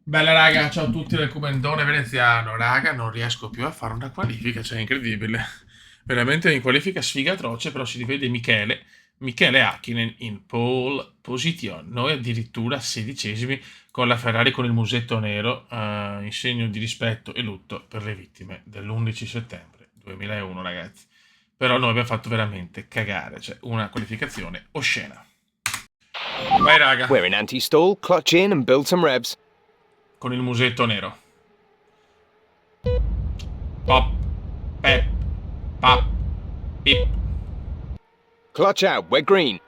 Bella raga, ciao a tutti del Comendone veneziano. Raga, non riesco più a fare una qualifica, cioè è incredibile. Veramente in qualifica sfiga atroce, però si rivede Michele Hakkinen in pole position. Noi addirittura sedicesimi con la Ferrari con il musetto nero, in segno di rispetto e lutto per le vittime dell'11 settembre 2001, ragazzi. Però noi abbiamo fatto veramente cagare, cioè una qualificazione oscena. Vai raga, We're in anti-stall, clutch in and build some revs. con il musetto nero. Pop, pep, pap, pip. Clutch out, we're green.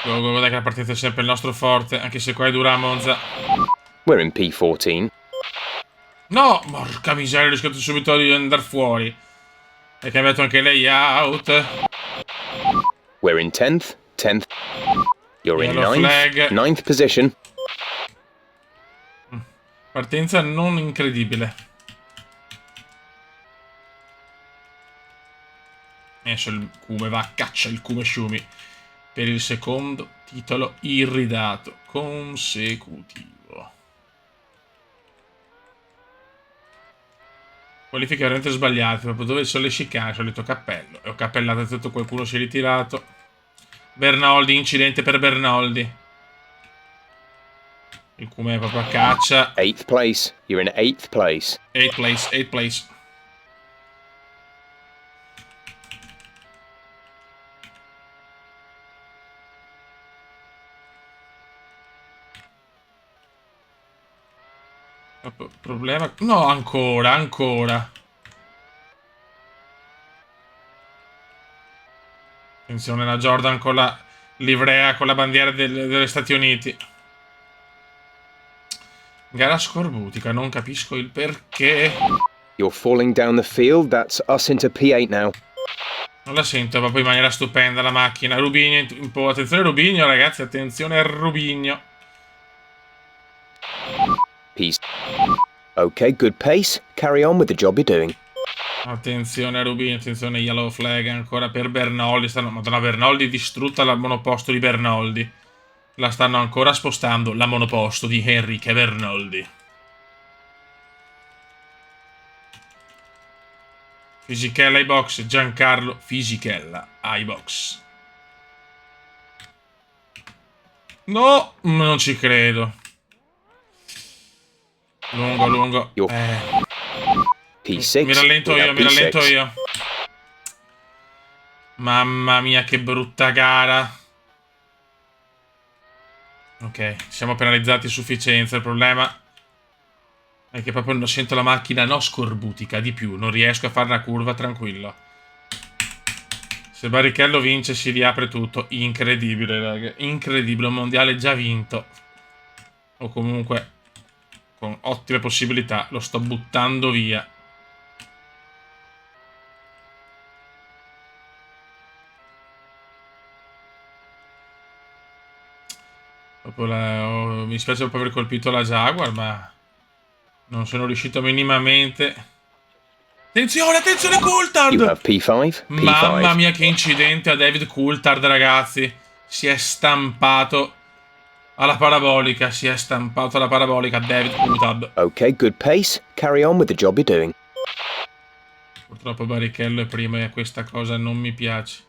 Guarda che la partita è sempre il nostro forte, anche se qua è dura a Monza. We're in P14. No, porca miseria, ho rischiato subito di andare fuori. È cambiato anche layout. We're in 10th, 10th. You're in Yellow ninth, flag. ninth position. Partenza non incredibile. Adesso il Kume va a caccia, il Kume Shumi. Per il secondo titolo irridato consecutivo. Qualifiche veramente sbagliate, proprio dove sono le chicane, solito cappello. E ho cappellato tutto, qualcuno si è ritirato. Bernoldi, incidente per Bernoldi. Il Kume è proprio a caccia. 8th place. You're in 8th place. 8 place, 8 place. Problema. No, ancora, ancora. Attenzione, la Jordan con la livrea, con la bandiera degli Stati Uniti. Gara scorbutica, non capisco il perché. You're falling down the field. That's us into P8 now. Non la sento proprio in maniera stupenda la macchina. Rubigno un po'. Attenzione Rubigno, ragazzi, attenzione a Rubigno. Peace. Okay, good pace. Carry on with the job you're doing. Attenzione a Rubinho, attenzione Yellow Flag ancora per Bernoldi. Madonna, Bernoldi distrutta la monoposto di Bernoldi. La stanno ancora spostando, la monoposto di Enrique Bernoldi. Fisichella ai box, Giancarlo Fisichella ai box. No, non ci credo. Lungo, lungo. You're Mi P6. rallento We io, have mi rallento P6. io. Mamma mia, che brutta gara. Ok, siamo penalizzati a sufficienza. Il problema è che proprio non sento la macchina, no, scorbutica, di più. Non riesco a fare una curva tranquillo. Se Barrichello vince si riapre tutto. Incredibile, raga. Incredibile, un mondiale già vinto. O comunque con ottime possibilità. Lo sto buttando via. Mi spiace proprio aver colpito la Jaguar, ma non sono riuscito minimamente. Attenzione, attenzione You Coulthard! have P5. Mamma P5. mia che incidente a David Coulthard, ragazzi. Si è stampato alla parabolica, si è stampato alla parabolica David Coulthard. Okay, good pace. Carry on with the job you're doing. Purtroppo Barrichello è prima e questa cosa non mi piace.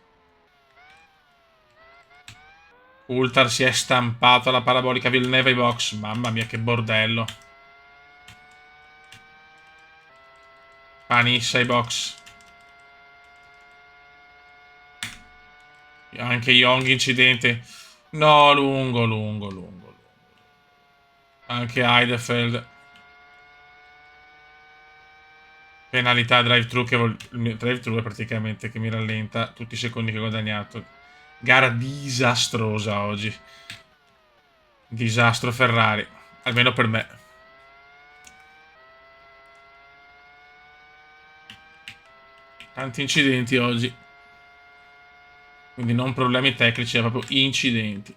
Coulthard si è stampato alla parabolica Villeneuve ai box. Mamma mia che bordello. Panissa ai box. Anche Young incidente. No, lungo, lungo, lungo, lungo. Anche Heidefeld. Penalità drive-thru che il drive-thru è praticamente che mi rallenta tutti i secondi che ho guadagnato. Gara disastrosa oggi. Disastro Ferrari. Almeno per me. Tanti incidenti oggi. Quindi non problemi tecnici, ma proprio incidenti.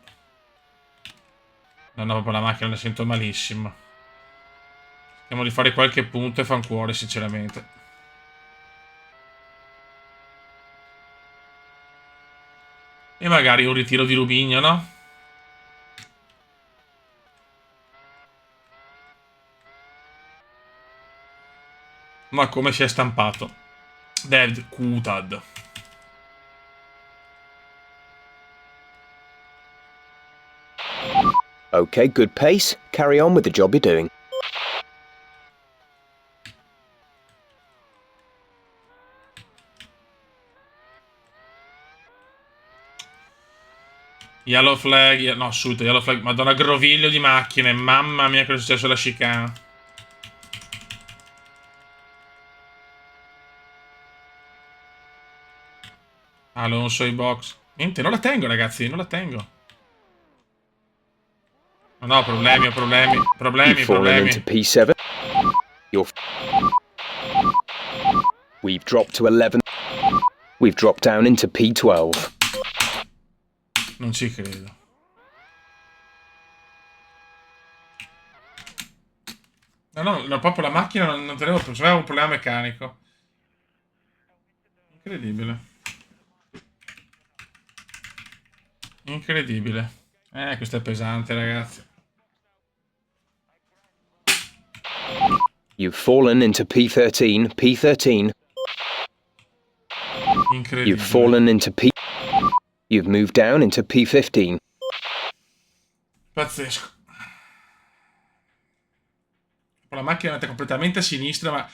No, no, proprio la macchina la sento malissimo. Cerchiamo di fare qualche punto e fancuore, sinceramente. E magari un ritiro di Rubigno, no? Ma come si è stampato. Dead Kutad. Okay, good pace. Carry on with the job you're doing. Yellow flag, no, subito, yellow flag. Madonna, groviglio di macchine. Mamma mia, cosa è successo alla chicane. Alonso i box. Niente, non la tengo, ragazzi, non la tengo. No, problemi, ho problemi. You've Problemi, fallen into problemi. P7. We've dropped to 11. We've dropped down into P12. Non ci credo. No, proprio la macchina non tenevo, aveva un problema meccanico. Incredibile. Incredibile. Questo è pesante, ragazzi. You've fallen into P13. P13. Incredibile. You've fallen into P. You've moved down into P15. Pazzesco. La macchina mette completamente a sinistra, ma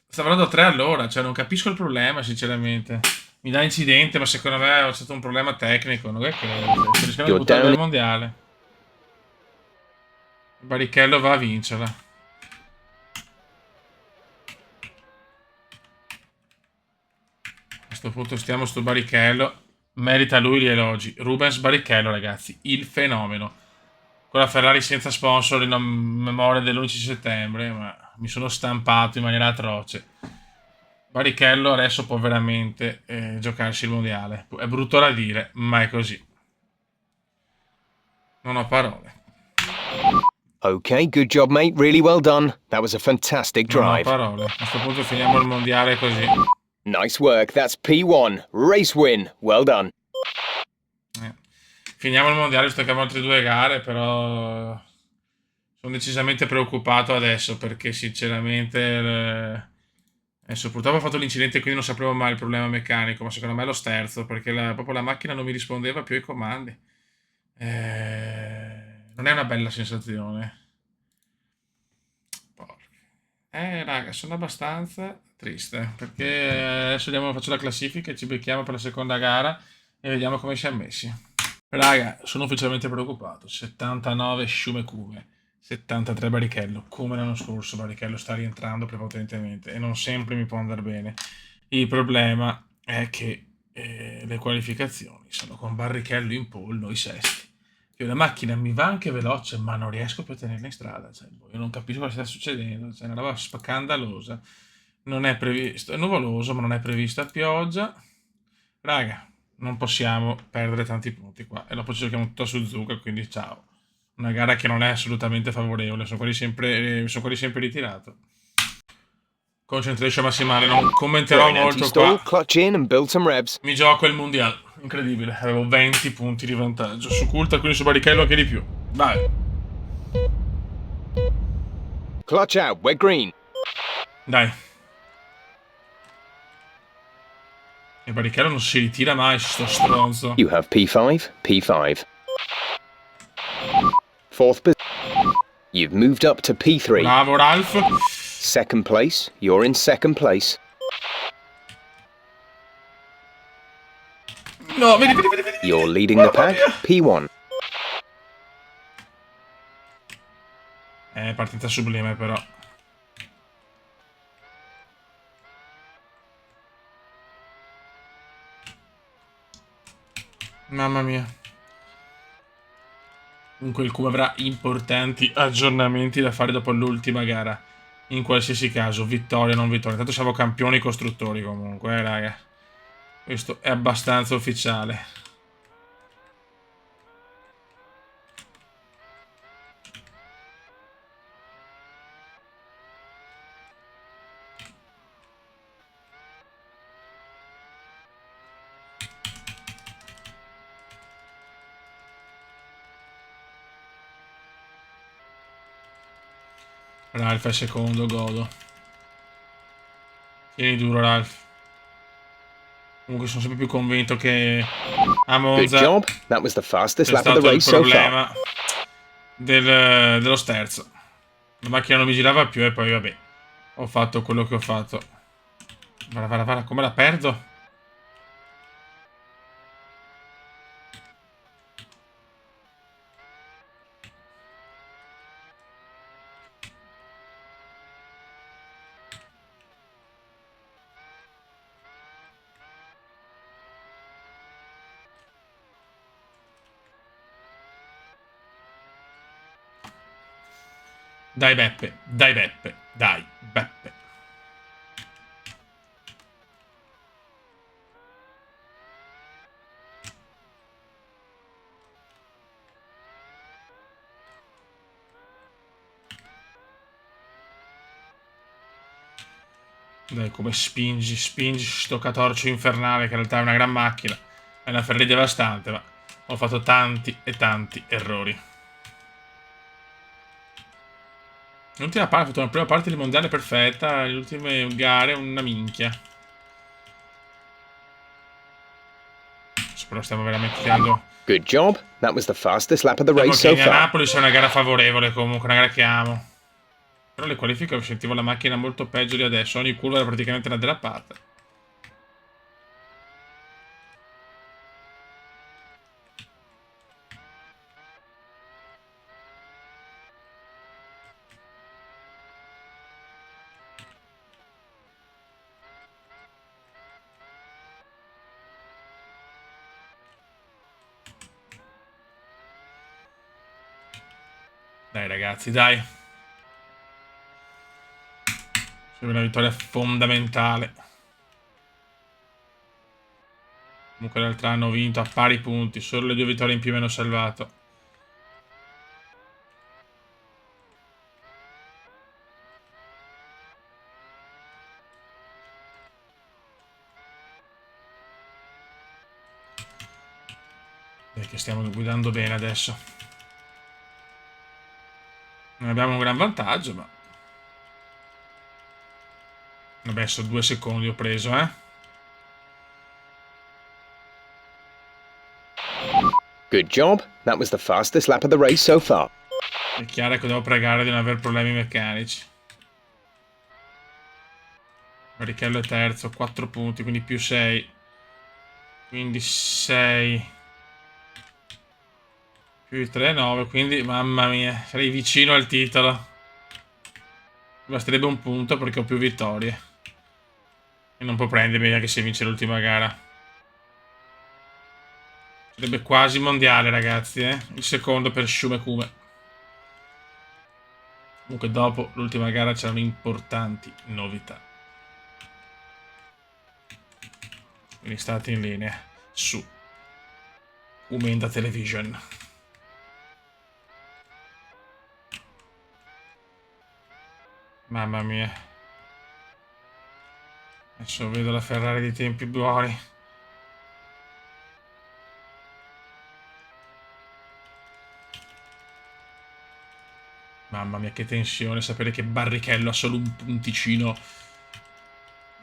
sta andando a 3 all'ora, cioè non capisco il problema, sinceramente. Mi dà incidente, ma secondo me è stato un problema tecnico, non è che sto rischiando di buttare via il mondiale. Barrichello va a vincerla. A questo punto stiamo sto Barrichello. Merita lui gli elogi. Rubens Barrichello, ragazzi, il fenomeno. Con la Ferrari senza sponsor in memoria dell'11 settembre, ma mi sono stampato in maniera atroce. Barrichello adesso può veramente giocarsi il mondiale. È brutto da dire, ma è così. Non ho parole. Okay, good job, mate. Really well done. That was a fantastic Non ho drive. parole. A questo punto finiamo il mondiale così. Nice work. That's P1. Race win. Well done. Finiamo il mondiale, sto che altre 2 gare, però sono decisamente preoccupato adesso perché sinceramente adesso purtroppo ho fatto l'incidente quindi non sapevo mai il problema meccanico, ma secondo me è lo sterzo perché proprio la macchina non mi rispondeva più ai comandi. Non è una bella sensazione. Porca. Raga, sono abbastanza triste perché adesso faccio la classifica e ci becchiamo per la seconda gara e vediamo come siamo messi. Raga, sono ufficialmente preoccupato. 79 Sciumekume, 73 Barrichello. Come l'anno scorso Barrichello sta rientrando prepotentemente e non sempre mi può andare bene. Il problema è che le qualificazioni sono con Barrichello in pole, noi sesti. Che la macchina mi va anche veloce, ma non riesco più a tenerla in strada. Cioè, io non capisco cosa sta succedendo. Cioè, è una roba scandalosa. Non è previsto, è nuvoloso, ma non è prevista pioggia. Raga, non possiamo perdere tanti punti qua. E dopo ci giochiamo tutto a Suzuka, quindi ciao. Una gara che non è assolutamente favorevole. Sono quasi sempre ritirato. Concentration massimale, non commenterò molto qua. Clutch in and build some revs. Mi gioco il mondiale. Incredibile, avevo 20 punti di vantaggio. Su Coulthard, quindi su Barrichello anche di più. Vai. Clutch out. We're green. Dai. E Barrichello non si ritira mai, sto stronzo. You have P5. P5. Fourth position. You've moved up to P3. Bravo Ralph. Second place. You're in second place. No, vedi. You're leading the pack. P1. Partita sublime però. Mamma mia. Comunque il Cuba avrà importanti aggiornamenti da fare dopo l'ultima gara. In qualsiasi caso, vittoria o non vittoria. Tanto siamo campioni costruttori comunque, raga. Questo è abbastanza ufficiale. Ralph è secondo, godo. Tieni duro, Ralph. Comunque sono sempre più convinto che a Good Monza job. That was the fastest è lap of the stato il race so far. problema dello sterzo. La macchina non mi girava più e poi vabbè, ho fatto quello che ho fatto. Vada, come la perdo? Dai Beppe, dai Beppe, dai Beppe. Dai, come spingi sto catorcio infernale che in realtà è una gran macchina. È una Ferrari devastante, ma ho fatto tanti e tanti errori. L'ultima parte, ho fatto una prima parte di mondiale perfetta, le ultime gare una minchia. Però stiamo veramente tirando. Good job. That was the fastest lap of the Diciamo race che so in far. Napoli sia una gara favorevole comunque, una gara che amo. Però le qualifiche sentivo la macchina molto peggio di adesso, ogni curva era praticamente una derapata. Dai ragazzi, dai. C'è una vittoria fondamentale. Comunque l'altro anno ho vinto a pari punti, solo le 2 vittorie in più mi hanno salvato. Dai che stiamo guidando bene adesso. Non abbiamo un gran vantaggio, ma... Vabbè, sono 2 secondi ho preso, eh. Good job. That was the fastest lap of the race so far. È chiaro che devo pregare di non avere problemi meccanici. Barrichello è terzo, 4 punti, quindi più 6. Quindi 6. Più 3, 9, quindi mamma mia, sarei vicino al titolo. Basterebbe un punto perché ho più vittorie. E non può prendermi anche se vince l'ultima gara. Sarebbe quasi mondiale, ragazzi, eh. Il secondo per Schumekume. Comunque dopo l'ultima gara c'erano importanti novità. Quindi state in linea su Umenda Television. Mamma mia. Adesso vedo la Ferrari di tempi buoni. Mamma mia, che tensione sapere che Barrichello ha solo un punticino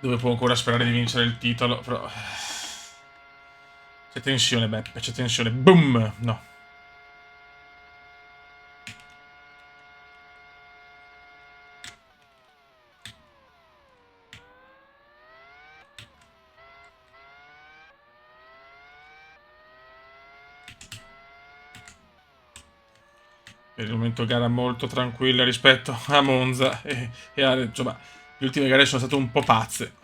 dove può ancora sperare di vincere il titolo, però... C'è tensione, Beppe, c'è tensione. Boom! No. Per il momento gara molto tranquilla rispetto a Monza insomma, le ultime gare sono state un po' pazze.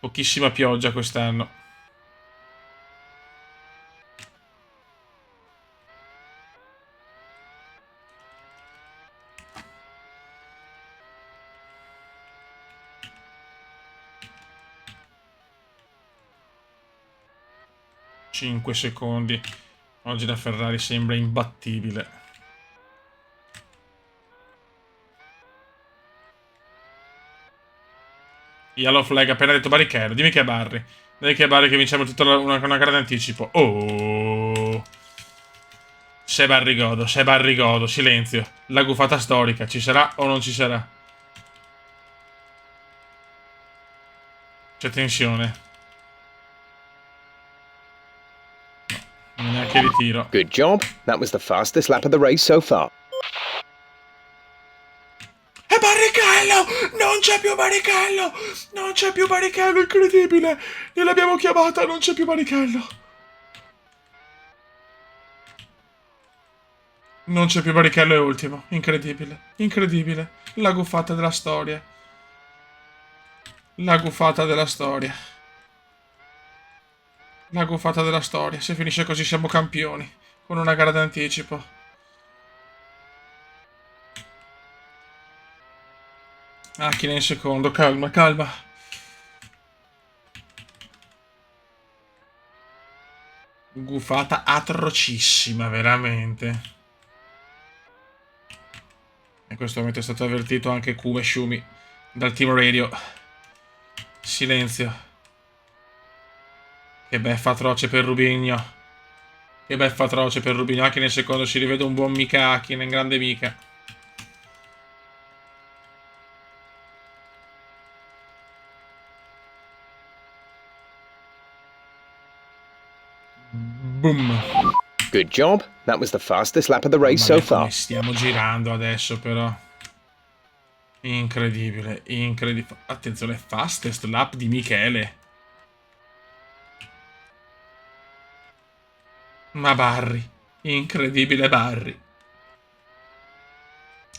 Pochissima pioggia quest'anno. Cinque secondi. Oggi la Ferrari sembra imbattibile. Yellow flag appena detto Barrichello. Dimmi che è Barry. Dimmi che è Barry che vinciamo il titolo una gara d'anticipo. Oh! C'è Barrigodo, silenzio. La gufata storica, ci sarà o non ci sarà? C'è tensione. No, neanche ritiro. Good job. That was the fastest lap of the race so far. È Barrichello! Non c'è più Barrichello! Non c'è più Barrichello, incredibile! Gliel'abbiamo chiamata, non c'è più Barrichello! Non c'è più Barrichello, è ultimo. Incredibile, incredibile. La guffata della storia. La guffata della storia. La guffata della storia. Se finisce così siamo campioni. Con una gara d'anticipo. Macchina in secondo, calma, calma. Guffata atrocissima, veramente. In questo momento è stato avvertito anche Kume Shumi dal team radio. Silenzio. Che beffa atroce per Rubinho. Che beffa atroce per Rubinho. Anche nel secondo si rivede un buon Mika Hakkinen, grande Mika. Boom. Good job. That was the fastest lap of the race so Mamma mia, come far. stiamo girando adesso, però. Incredibile, incredibile. Attenzione, fastest lap di Michele. Ma Barry. Incredibile Barry.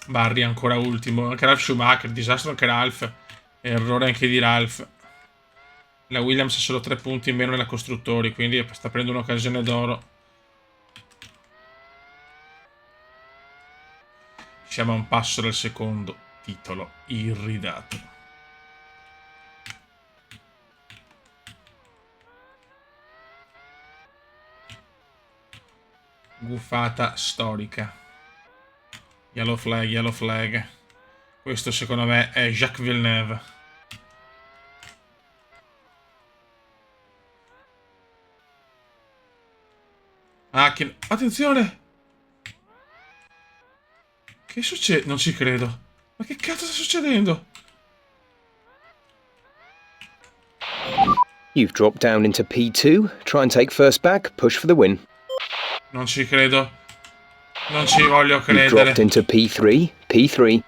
Barry ancora ultimo. Anche Ralf Schumacher. Disastro anche Ralf. Errore anche di Ralf. La Williams ha solo 3 punti in meno nella costruttori, quindi sta prendendo un'occasione d'oro. Siamo a un passo dal secondo titolo irridato. Guffata storica. Yellow flag, yellow flag. Questo secondo me è Jacques Villeneuve. Attenzione! Che succede? Non ci credo. Ma che cazzo sta succedendo? You've dropped down into P2. Try and take first back. Push for the win. Non ci credo. Non ci voglio You've dropped credere. into P3. P3.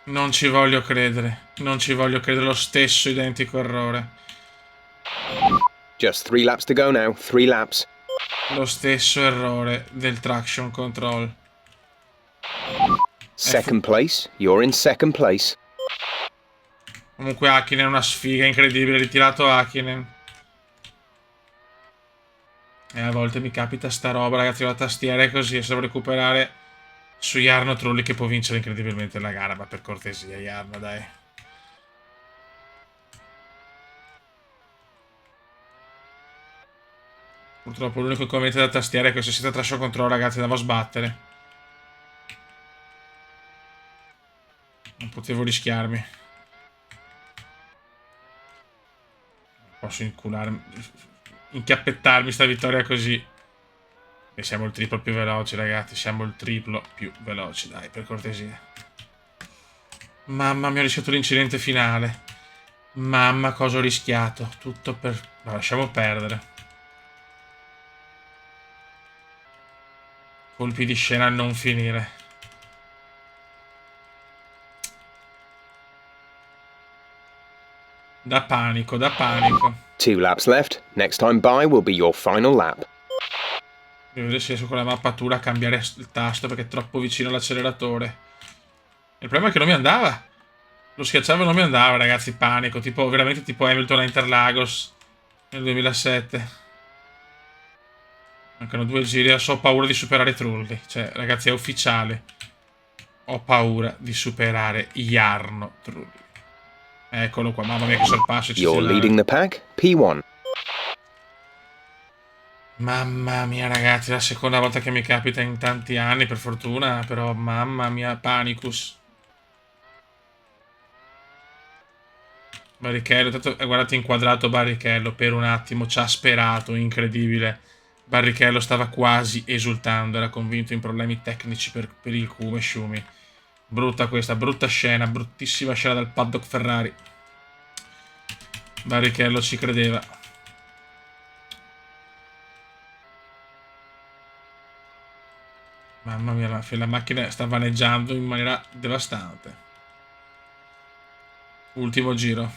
Non ci voglio credere. Non ci voglio credere. Lo stesso identico errore. Just 3 laps to go now. 3 laps. Lo stesso errore del traction control. Second place. You're in second place. Comunque Hakkinen è una sfiga incredibile. Ritirato Hakkinen. E a volte mi capita sta roba, ragazzi, la tastiera è così. E se devo recuperare su Jarno Trulli che può vincere incredibilmente la gara. Ma per cortesia, Jarno, dai. Purtroppo l'unico inconveniente della tastiera è che se siete a traction control, ragazzi, devo sbattere. Non potevo rischiarmi. Posso incularmi, inchiappettarmi sta vittoria così. E siamo il triplo più veloci, ragazzi. Siamo il triplo più veloci, dai, per cortesia. Mamma mia, ho rischiato l'incidente finale. Mamma, cosa ho rischiato. Tutto per... No, lasciamo perdere. Colpi di scena a non finire. Da panico, da panico. 2 laps left. Next time by will be your final lap. Devo vedere se riesco con la mappatura a cambiare il tasto perché è troppo vicino all'acceleratore. Il problema è che non mi andava. Lo schiacciavo e non mi andava, ragazzi. Panico. Tipo, veramente tipo Hamilton a Interlagos nel 2007. Mancano 2 giri. Adesso ho paura di superare Trulli. Cioè, ragazzi, è ufficiale. Ho paura di superare Jarno Trulli. Eccolo qua. Mamma mia che sorpasso You're eccezionale. leading the pack. P1. Mamma mia, ragazzi, è la seconda volta che mi capita in tanti anni, per fortuna, però mamma mia, panicus. Barrichello, tanto, guardate inquadrato Barrichello per un attimo, ci ha sperato, incredibile. Barrichello stava quasi esultando, era convinto in problemi tecnici per il Kume Shumi. Brutta questa, brutta scena, bruttissima scena dal paddock Ferrari. Barrichello ci credeva. Mamma mia, la macchina sta vaneggiando in maniera devastante. Ultimo giro.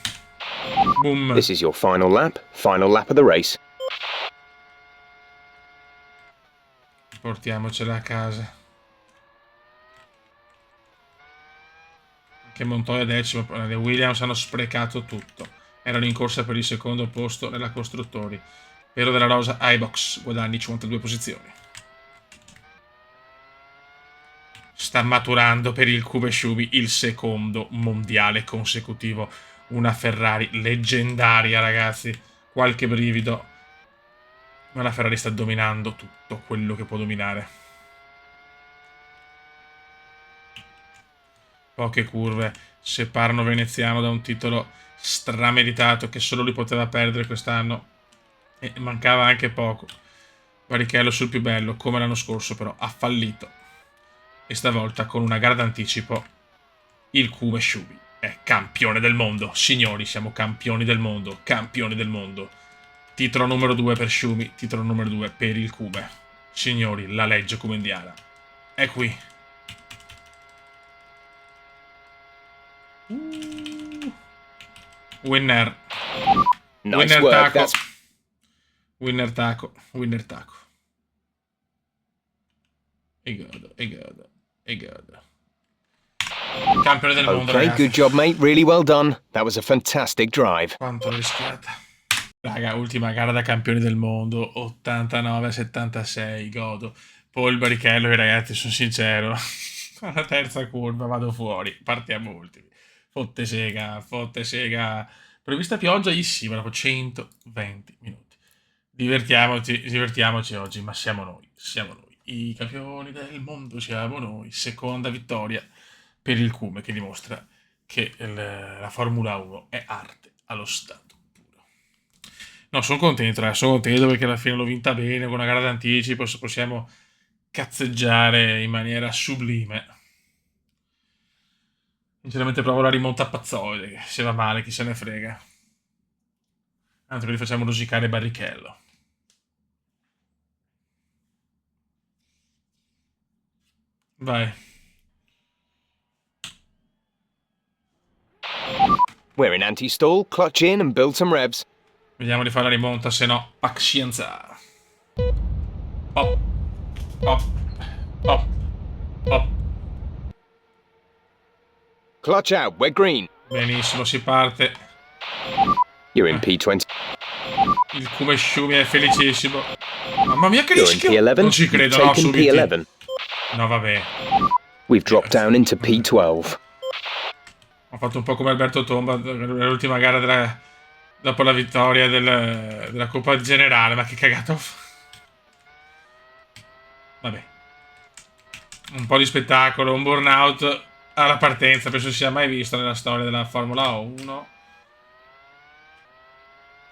Boom. This is your final lap of the race. Portiamocela a casa. Anche Montoya decimo. Le Williams hanno sprecato tutto. Erano in corsa per il secondo posto nella costruttori. Pero della Rosa iBox guadagni 52 posizioni. Sta maturando per il Kubeshubi il secondo mondiale consecutivo. Una Ferrari leggendaria, ragazzi. Qualche brivido. Ma la Ferrari sta dominando tutto quello che può dominare. Poche curve separano Veneziano da un titolo strameritato che solo lui poteva perdere quest'anno. E mancava anche poco. Barrichello sul più bello, come l'anno scorso, però ha fallito. E stavolta con una gara d'anticipo il Kubeshubi è campione del mondo. Signori, siamo campioni del mondo. Campioni del mondo. Titolo numero 2 per Shumi, titolo numero 2 per il Kube. Signori, la legge kubendiana è qui. Winner. Nice Winner work. taco. Winner taco. Winner taco. E godo, e godo, e godo. Campione del mondo, Okay, ragazzi. good job, mate. Really well done. That was a fantastic drive. Quanto l'ho rischiata. Raga, ultima gara da campioni del mondo, 89-76, godo. Poi il Barrichello, ragazzi, sono sincero, alla terza curva vado fuori, partiamo ultimi. Fotte sega. Prevista pioggia-issima, dopo 120 minuti. Divertiamoci oggi, ma siamo noi. I campioni del mondo siamo noi. Seconda vittoria per il Cume, che dimostra che la Formula 1 è arte allo stato. No, sono contento perché alla fine l'ho vinta bene, con una gara d'anticipo possiamo cazzeggiare in maniera sublime. Sinceramente provo la rimonta a pazzoide, che se va male chi se ne frega. Anzi, quindi facciamo rosicare Barrichello. Vai. We're in anti-stall, clutch in and build some revs. Vediamo di fare la rimonta, se no, pazienza. Pop. Clutch out, we're green. Benissimo, si parte. You're in P20. Il Kubeshubi è felicissimo. Mamma mia che You're in rischio! P11. Non ci You've credo, no, taken subito. P11. No, vabbè. We've dropped down into P12. Ho fatto un po' come Alberto Tomba nell'ultima gara dopo la vittoria della Coppa Generale. Ma che cagato. Vabbè. Un po' di spettacolo, un burnout alla partenza. Penso sia mai visto nella storia della Formula 1.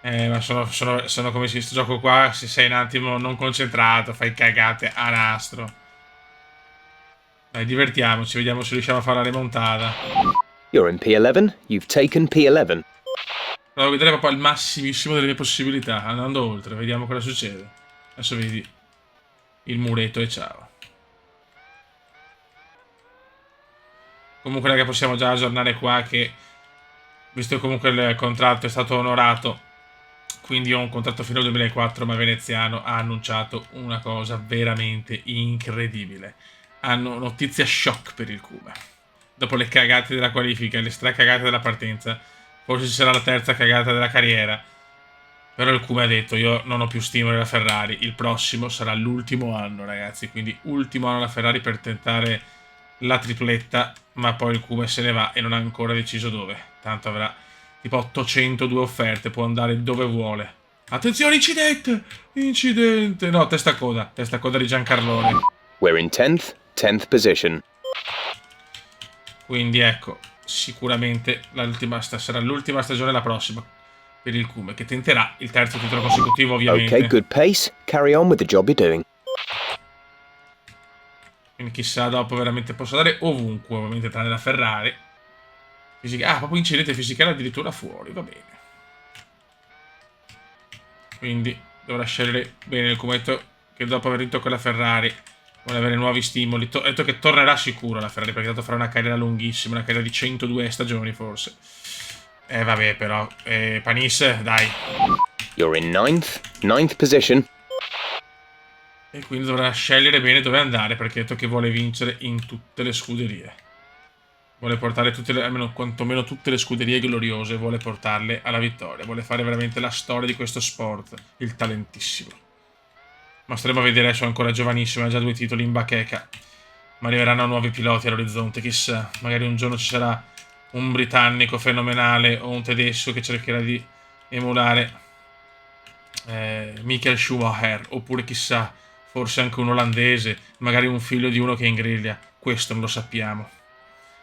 Ma sono come se sto gioco qua, se sei un attimo non concentrato, fai cagate a nastro. Dai, divertiamoci, vediamo se riusciamo a fare la remontata. You're in P11. You've taken P11. Provo a vedere proprio al massimissimo delle mie possibilità, andando oltre, vediamo cosa succede. Adesso vedi il muretto e ciao. Comunque, raga, possiamo già aggiornare qua che, visto che comunque il contratto è stato onorato, quindi ho un contratto fino al 2004, ma Veneziano ha annunciato una cosa veramente incredibile. Hanno notizia shock per il Cuba. Dopo le cagate della qualifica e le stracagate della partenza, forse ci sarà la terza cagata della carriera. Però il Cuba ha detto: io non ho più stimoli alla Ferrari, il prossimo sarà l'ultimo anno, ragazzi. Quindi ultimo anno alla Ferrari per tentare la tripletta, ma poi il Cuba se ne va e non ha ancora deciso dove. Tanto avrà tipo 802 offerte, può andare dove vuole. Attenzione, incidente! No, testa coda di Giancarlone. We're in 10th position. Quindi ecco, sicuramente sarà l'ultima stagione la prossima per il Cume, che tenterà il terzo titolo consecutivo, ovviamente. Okay, good pace. Carry on with the job you're doing. Quindi chissà dopo veramente posso andare ovunque, ovviamente tranne la Ferrari. Proprio incidente fisicale addirittura fuori, va bene. quindi dovrà scegliere bene il cumetto che dopo aver vinto con la Ferrari vuole avere nuovi stimoli. Ha detto che tornerà sicuro la Ferrari, perché tanto farà una carriera lunghissima, una carriera di 102 stagioni forse. Vabbè però, Panis, dai. You're in ninth position. E quindi dovrà scegliere bene dove andare, perché ha detto che vuole vincere in tutte le scuderie. Vuole portare almeno quantomeno tutte le scuderie gloriose, vuole portarle alla vittoria. Vuole fare veramente la storia di questo sport, il talentissimo. Ma staremo a vedere, adesso è ancora giovanissimo, ha già 2 titoli in bacheca. Ma arriveranno nuovi piloti all'orizzonte, chissà. Magari un giorno ci sarà un britannico fenomenale o un tedesco che cercherà di emulare Michael Schumacher, oppure chissà, forse anche un olandese, magari un figlio di uno che ingriglia. Questo non lo sappiamo.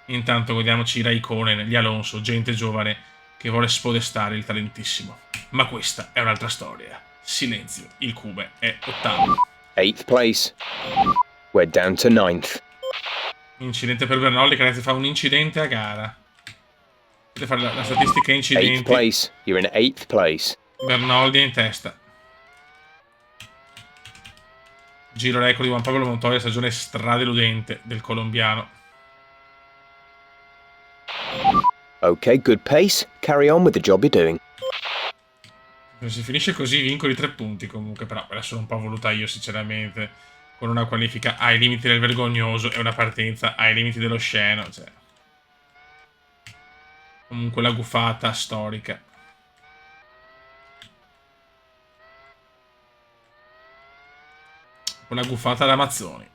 Intanto godiamoci i Raikkonen, gli Alonso, gente giovane che vuole spodestare il talentissimo. Ma questa è un'altra storia. Silenzio, il Cube è ottavo. 8th place. We're down to 9th. Incidente per Bernoldi, che ragazzi fa un incidente a gara. Potete fare la statistica 8th incidenti. place. You're in 8th place. Bernoldi è in testa. Giro record di Juan Pablo Montoya, stagione stradeludente del colombiano. Okay, good pace. Carry on with the job you're doing. Se finisce così vinco di 3 punti comunque, però me la sono un po' voluta io sinceramente. Con una qualifica ai limiti del vergognoso e una partenza ai limiti dell'osceno. Cioè. Comunque la gufata storica. Con la gufata da Mazzoni.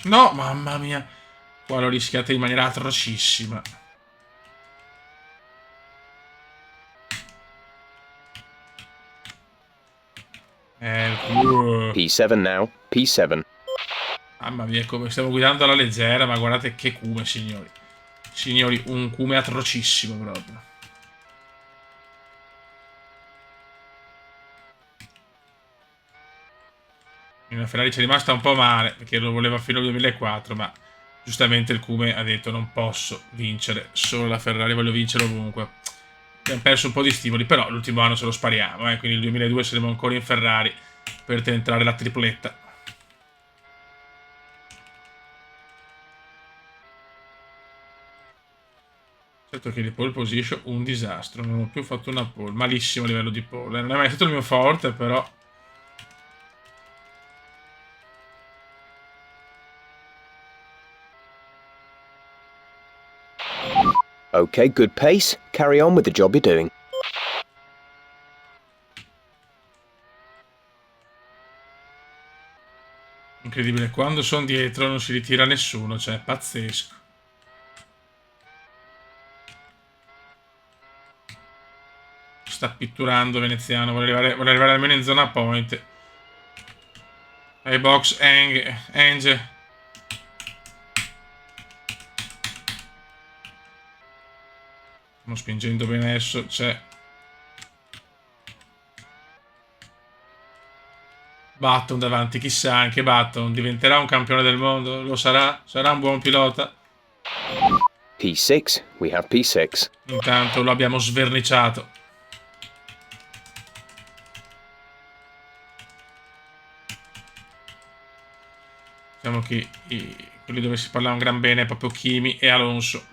No, mamma mia. Qua l'ho rischiata in maniera atrocissima. P7 now. P7. Mamma mia, come stiamo guidando alla leggera, ma guardate che cume, signori. Signori, un cume atrocissimo proprio. La Ferrari ci è rimasta un po' male, perché lo voleva fino al 2004, ma giustamente il Cume ha detto non posso vincere solo la Ferrari, voglio vincere ovunque. Abbiamo perso un po' di stimoli, però l'ultimo anno se lo spariamo, quindi nel 2002 saremo ancora in Ferrari per tentare la tripletta. Certo che di pole position un disastro, non ho più fatto una pole, malissimo a livello di pole, non è mai stato il mio forte, però... Okay, good pace. Carry on with the job you're doing. Incredibile, quando sono dietro non si ritira nessuno, cioè pazzesco. Sta pitturando veneziano, vuole arrivare almeno in zona point. Ai box Enge. Stiamo spingendo bene adesso, c'è Button davanti, chissà anche Button diventerà un campione del mondo, lo sarà? Sarà un buon pilota? P6. We have P6. Intanto lo abbiamo sverniciato. Diciamo che quelli dove si parla un gran bene è proprio Kimi e Alonso.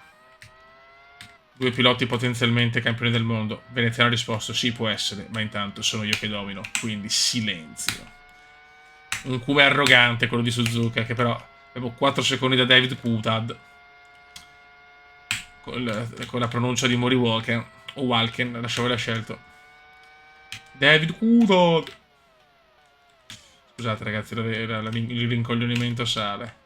2 piloti potenzialmente campioni del mondo. Veneziano ha risposto sì, può essere, ma intanto sono io che domino, quindi silenzio. Un cume arrogante quello di Suzuka, che però avevo 4 secondi da David Coulthard con la pronuncia di Mori Walken o Walken, lasciavo la scelto. David Coulthard. Scusate ragazzi, il rincoglionimento sale.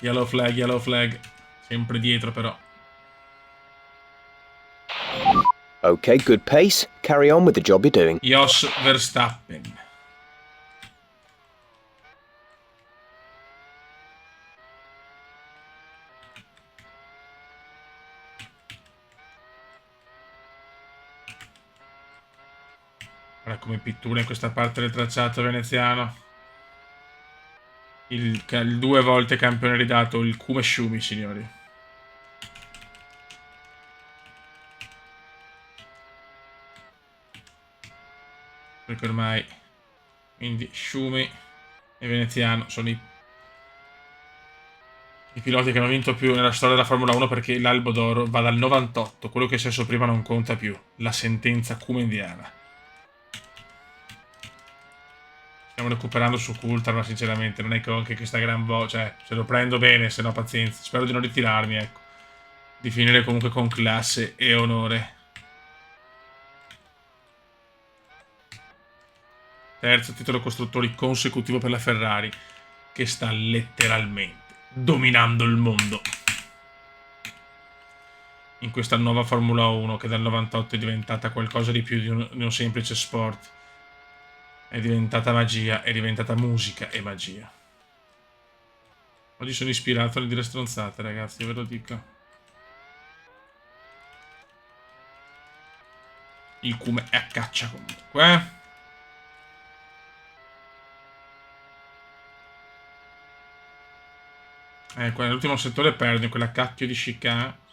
Yellow flag. Sempre dietro però. Okay, good pace. Carry on with the job you're doing. Jos Verstappen. Guarda come pittura in questa parte del tracciato veneziano. il 2 volte campione ridato, il Kume Shumi, signori. Perché ormai, quindi Shumi e Veneziano sono i piloti che hanno vinto più nella storia della Formula 1, perché l'Albo d'Oro va dal 98, quello che è successo prima non conta più, la sentenza kumendiana. Stiamo recuperando su Coulthard, ma sinceramente non è che ho anche questa gran voce, cioè se lo prendo bene, se no pazienza, spero di non ritirarmi, ecco, di finire comunque con classe e onore. Terzo titolo costruttori consecutivo per la Ferrari, che sta letteralmente dominando il mondo in questa nuova Formula 1, che dal 98 è diventata qualcosa di più di un semplice sport. È diventata magia, è diventata musica e magia. Oggi sono ispirato nel dire stronzate, ragazzi, ve lo dico. Il Kume è a caccia comunque, nell'ultimo settore perde quella cacchio di chicane.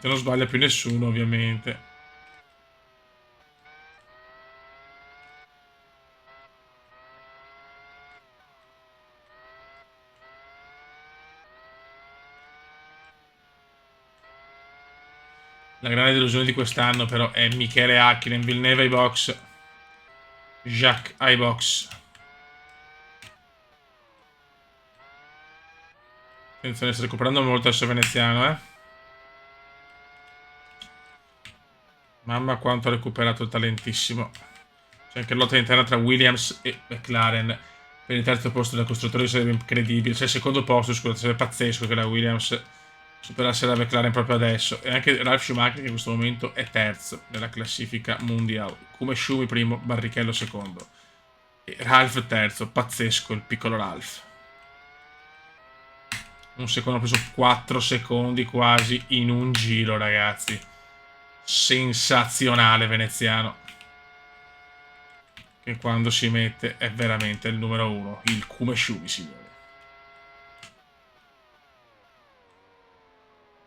Non sbaglia più nessuno, ovviamente. La grande delusione di quest'anno però è Michele Hakkinen, Villeneuve ai box, Jacques ai box. Attenzione, sta recuperando molto adesso Veneziano, Mamma quanto ha recuperato il talentissimo. C'è anche lotta interna tra Williams e McLaren per il terzo posto del costruttore, sarebbe incredibile. Cioè il secondo posto, scusate, sarebbe pazzesco che la Williams superasse la McLaren proprio adesso. E anche Ralf Schumacher, che in questo momento è terzo nella classifica mondiale. Come Schumi primo, Barrichello secondo. E Ralf terzo, pazzesco il piccolo Ralf. Un secondo, ha preso 4 secondi quasi in un giro, ragazzi. Sensazionale veneziano, che quando si mette è veramente il numero 1, il Kume Shumi, signori.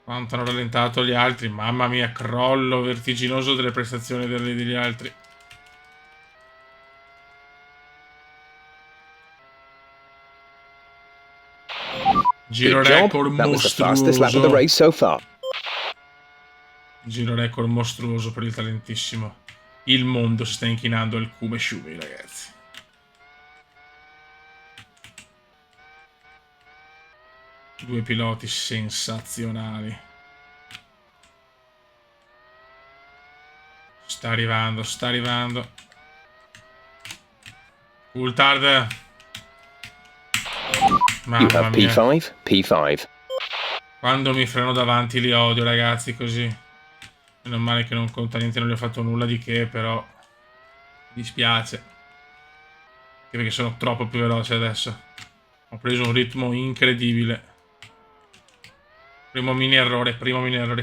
Quanto hanno rallentato gli altri, mamma mia, crollo vertiginoso delle prestazioni degli altri. Giro record mostruoso. Giro record mostruoso per il talentissimo. Il mondo si sta inchinando al Kume Shumi, ragazzi. Due piloti sensazionali. Sta arrivando, sta arrivando. Coulthard. Mamma mia. P5, P5. Quando mi freno davanti li odio, ragazzi, così. Meno male che non conta niente, non gli ho fatto nulla di che, però mi dispiace. Anche perché sono troppo più veloce adesso. Ho preso un ritmo incredibile. Primo mini errore,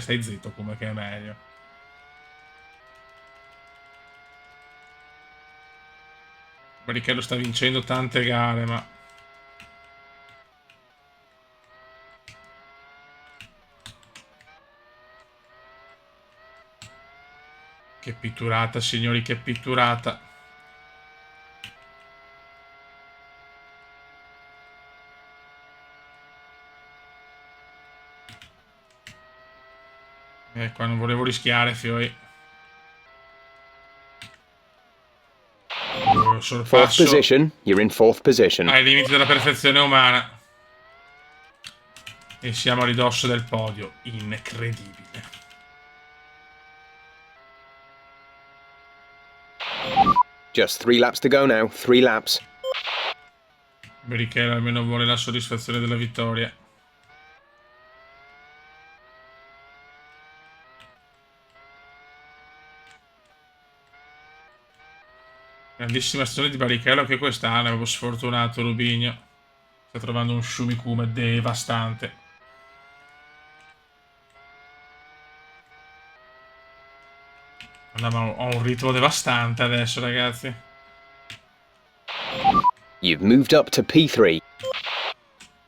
stai zitto, come che è meglio. Barrichello sta vincendo tante gare, ma... Che pitturata, signori, che pitturata. Qua non volevo rischiare, fioi. Fourth position, you're in fourth position. Ai limiti della perfezione umana. E siamo a ridosso del podio. Incredibile. Just 3 laps to go now, 3 laps. Barrichello almeno vuole la soddisfazione della vittoria. Grandissima stagione di Barrichello anche quest'anno, avevo sfortunato Rubinho. Sta trovando un Shumi-Kume devastante. No, ma ho un ritmo devastante adesso, ragazzi. You've moved up to P3.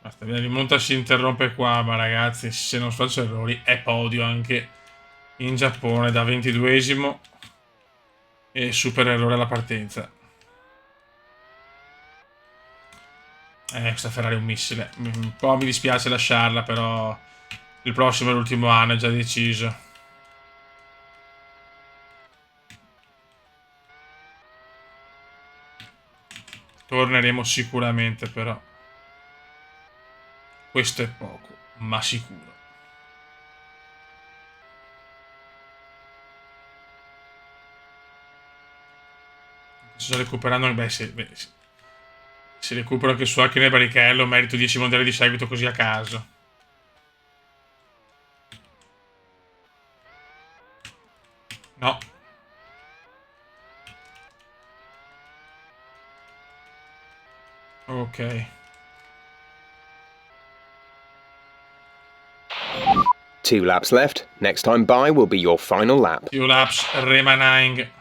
Basta, la rimonta si interrompe qua, ma ragazzi, se non faccio errori, è podio anche in Giappone da 22esimo e super errore alla partenza. Questa Ferrari è un missile. Un po' mi dispiace lasciarla, però il prossimo è l'ultimo anno, è già deciso. Torneremo sicuramente, però. Questo è poco, ma sicuro. Sto recuperando. Beh, se recupero anche su Hakkinen e Barrichello, merito 10 mondiali di seguito così a caso. No. Ok. 2 laps left. Next time by will be your final lap. 2 laps remaining.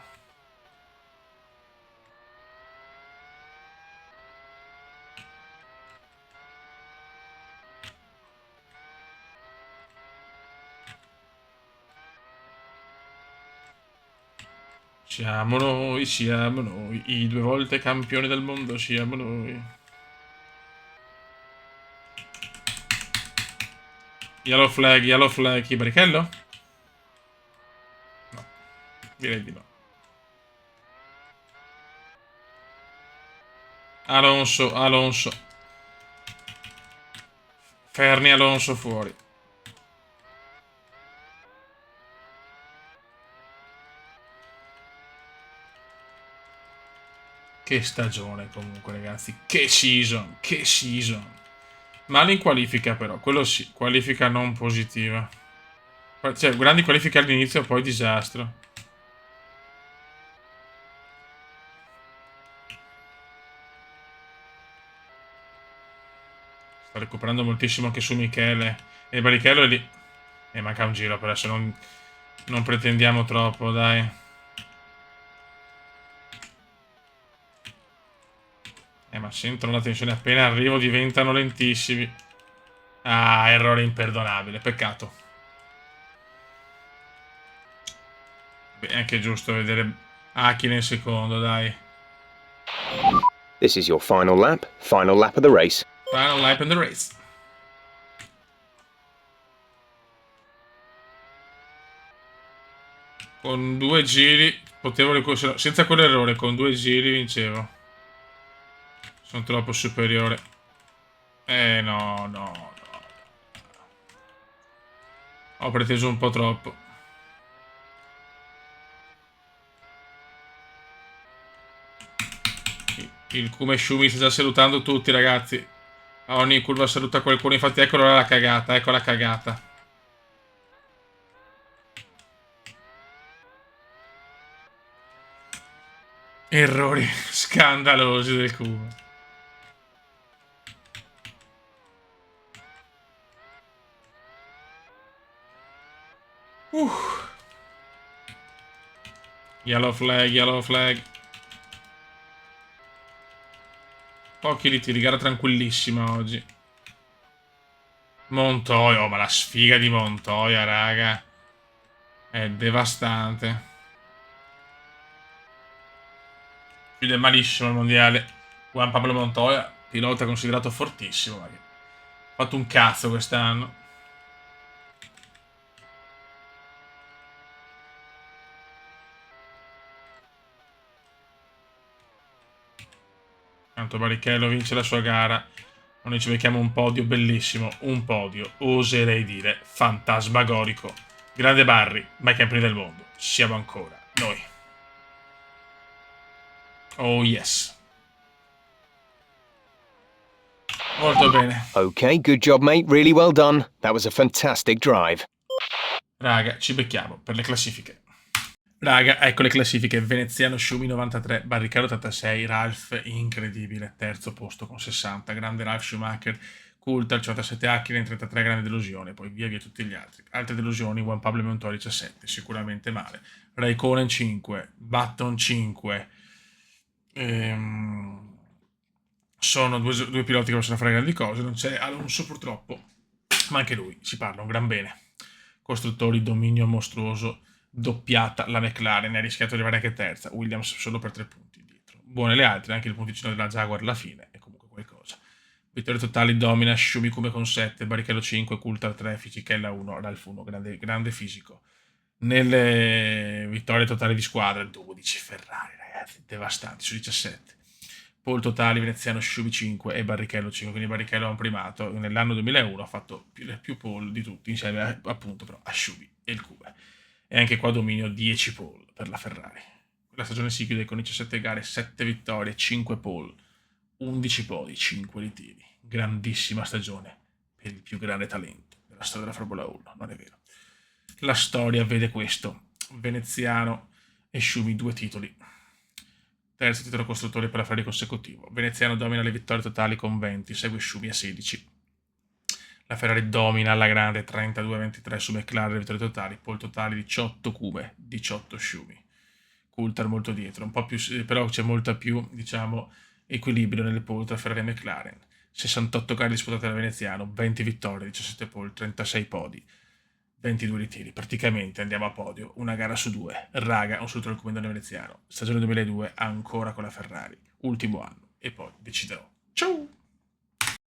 Siamo noi, i 2 volte campioni del mondo, siamo noi. Yellow flag, chi Barrichello? No, direi di no. Alonso. Fermi Alonso fuori. Che stagione comunque, ragazzi. Che season. Male in qualifica però, quello sì, qualifica non positiva. Cioè, grandi qualifiche all'inizio, poi disastro. Sta recuperando moltissimo anche su Michele. E Barrichello è lì. E manca un giro, per adesso non pretendiamo troppo, dai. Ma sentono la tensione, appena arrivo diventano lentissimi. Ah, errore imperdonabile, peccato. Beh, è anche giusto vedere Hakkinen in secondo, dai. This is your final lap of the race. Final lap in the race. Con 2 giri potevo senza quell'errore, con 2 giri vincevo. Sono troppo superiore. No. Ho preteso un po' troppo. Il Kumeshumi sta già salutando tutti, ragazzi. A ogni curva saluta qualcuno. Infatti, ecco la cagata. Ecco la cagata. Errori scandalosi del Kuma. Yellow flag. Pochi ritiri, gara tranquillissima oggi. Montoya, ma la sfiga di Montoya, raga. È devastante. Chiude malissimo il mondiale. Juan Pablo Montoya, pilota considerato fortissimo, ma ha fatto un cazzo quest'anno. Tanto Barrichello vince la sua gara. Noi ci becchiamo un podio bellissimo. Un podio, oserei dire, fantasmagorico. Grande Barry, mai campioni del mondo. Siamo ancora noi. Oh yes. Molto bene. Okay, good job, mate. Really well done. That was a fantastic drive. Raga, ci becchiamo per le classifiche. Raga, ecco le classifiche. Veneziano Schumi 93, Barrichello 86, Ralph incredibile, terzo posto con 60, grande Ralph Schumacher, Coulthard 57 Hakkinen 33, grande delusione, poi via via tutti gli altri. Altre delusioni, Juan Pablo Montoya 17, sicuramente male. Raikkonen 5, Button 5. Sono due piloti che possono fare grandi cose, non c'è Alonso purtroppo, ma anche lui si parla un gran bene. Costruttori, dominio mostruoso, doppiata la McLaren, ha rischiato di arrivare anche terza, Williams solo per 3 punti dietro. Buone le altre, anche il punticino della Jaguar alla fine è comunque qualcosa. Vittorie totali domina Shumi con 7, Barrichello 5, Coulthard 3, Fisichella 1, Ralf 1, grande fisico. Nelle vittorie totali di squadra 12 Ferrari, ragazzi, devastanti su 17. Pole totali veneziano Sciubi 5 e Barrichello 5, quindi Barrichello ha un primato. Nell'anno 2001 ha fatto più pole di tutti, insieme appunto però a Sciubi e il Cube. E anche qua dominio 10 pole per la Ferrari. La stagione si chiude con 17 gare, 7 vittorie, 5 pole, 11 podi, 5 ritiri. Grandissima stagione per il più grande talento della storia della Formula 1, non è vero? La storia vede questo: veneziano e Sciubi 2 titoli. Terzo titolo costruttore per la Ferrari consecutivo. Veneziano domina le vittorie totali con 20, segue Sciubi a 16. La Ferrari domina alla grande 32-23 su McLaren, le vittorie totali, pole totali 18 Cube, 18 Sciubi. Coulthard molto dietro, un po' più, però c'è molta più, diciamo, equilibrio nelle pole tra Ferrari e McLaren. 68 gare disputate da veneziano, 20 vittorie, 17 pole, 36 podi, 22 ritiri. Praticamente andiamo a podio, una gara su 2. Raga, un saluto al comandante veneziano. Stagione 2002 ancora con la Ferrari, ultimo anno, e poi deciderò. Ciao!